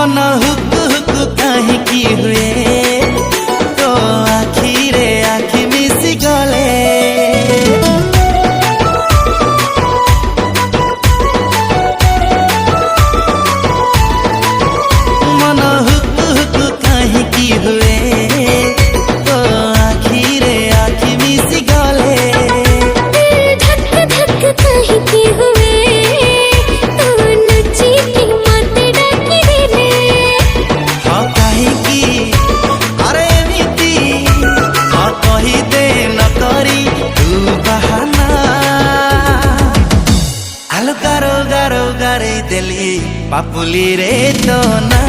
मन hook hook काहींकि हुए तो आखिरे आखि मिसी गले मन हुक हुक काहींकि हुए तो आखिरे आखि मिसी गले धक धक काहींकि हुए तो नची की मते डाकी देले हाँ काहींकि अरे एमिति हाँ कही दे न करी तू बहाना आलो गारो गारो गारे देली पापुली रे तो ना